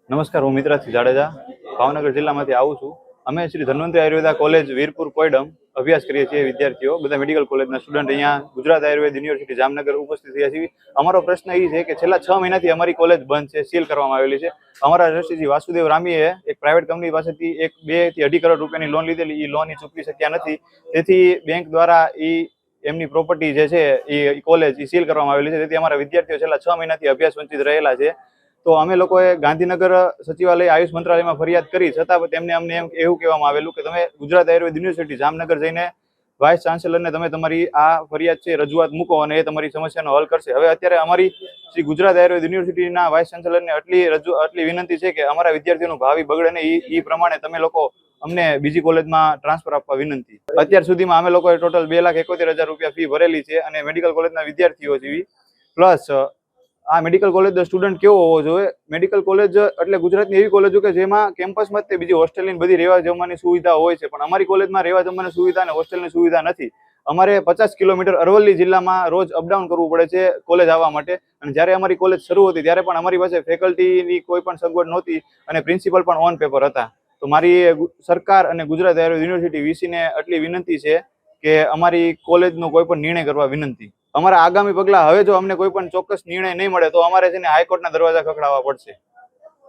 નમસ્કાર, હું મિત્રાથી જાડેજા ભાવનગર જિલ્લામાંથી આવું છું. અમે શ્રી ધન્વંતરી આયુર્વેદા કોલેજ વીરપુર કોયડમ અભ્યાસ કરીએ છીએ. વિદ્યાર્થીઓ બધા મેડિકલ કોલેજના સ્ટુડન્ટ અહીંયા ગુજરાત આયુર્વેદ યુનિવર્સિટી જામનગર ઉપસ્થિત થયા છીએ. અમારો પ્રશ્ન એ છે કે છેલ્લા 6 મહિનાથી અમારી કોલેજ બંધ છે, સીલ કરવામાં આવેલી છે. અમારા ટ્રસ્ટીજી વાસુદેવ રામીએ એક પ્રાઇવેટ કંપની પાસેથી 2 થી 2.5 કરોડ રૂપિયાની લોન લીધેલી. એ લોન ચૂકવી શક્યા નથી, તેથી બેંક દ્વારા એમની પ્રોપર્ટી જે છે એ કોલેજ સીલ કરવામાં આવેલી છે. તેથી અમારા વિદ્યાર્થીઓ છેલ્લા 6 મહિનાથી અભ્યાસ વંચિત રહેલા છે. તો અમે લોકોએ ગાંધીનગર સચિવાલય આયુષ મંત્રાલયમાં ફરિયાદ કરી, છતાં તેમને અમને એવું કહેવામાં આવેલું કે તમે ગુજરાત આયુર્વેદ યુનિવર્સિટી જામનગર જઈને વાઇસ ચાન્સેલરને તમે તમારી આ ફરિયાદ છે રજૂઆત મૂકો અને એ તમારી સમસ્યાનો હલ કરશે. હવે અત્યારે અમારી શ્રી ગુજરાત આયુર્વેદ યુનિવર્સિટીના વાઇસ ચાન્સેલરને આટલી વિનંતી છે કે અમારા વિદ્યાર્થીઓનું ભાવિ બગડે ને એ પ્રમાણે તમે લોકો અમને બીજી કોલેજમાં ટ્રાન્સફર આપવા વિનંતી. અત્યાર સુધીમાં અમે લોકોએ ટોટલ 2,71,000 રૂપિયા ફી ભરેલી છે અને મેડિકલ કોલેજના વિદ્યાર્થીઓ જેવી પ્લસ આ મેડિકલ કોલેજનો સ્ટુડન્ટ કેવો હોવો જોઈએ? મેડિકલ કોલેજ એટલે ગુજરાતની એવી કોલેજો કે જેમાં કેમ્પસમાં જ બીજી હોસ્ટેલની બધી રહેવા જમવાની સુવિધા હોય છે, પણ અમારી કોલેજમાં રહેવા જમવાની સુવિધા અને હોસ્ટેલની સુવિધા નથી. અમારે 50 કિલોમીટર અરવલ્લી જિલ્લામાં રોજ અપડાઉન કરવું પડે છે કોલેજ આવવા માટે. અને જ્યારે અમારી કોલેજ શરૂ હતી ત્યારે પણ અમારી પાસે ફેકલ્ટીની કોઈ પણ સગવડ નહોતી અને પ્રિન્સિપલ પણ ઓન પેપર હતા. તો મારી સરકાર અને ગુજરાત આયુર્વેદ યુનિવર્સિટી વીસીને આટલી વિનંતી છે કે અમારી કોલેજનો કોઈ પણ નિર્ણય કરવા વિનંતી. અમારા આગામી પગલા, હવે જો અમને કોઈ પણ ચોક્કસ નિર્ણય નહીં મળે તો અમારે છે ને હાઈકોર્ટના દરવાજા ખખડાવવા પડશે.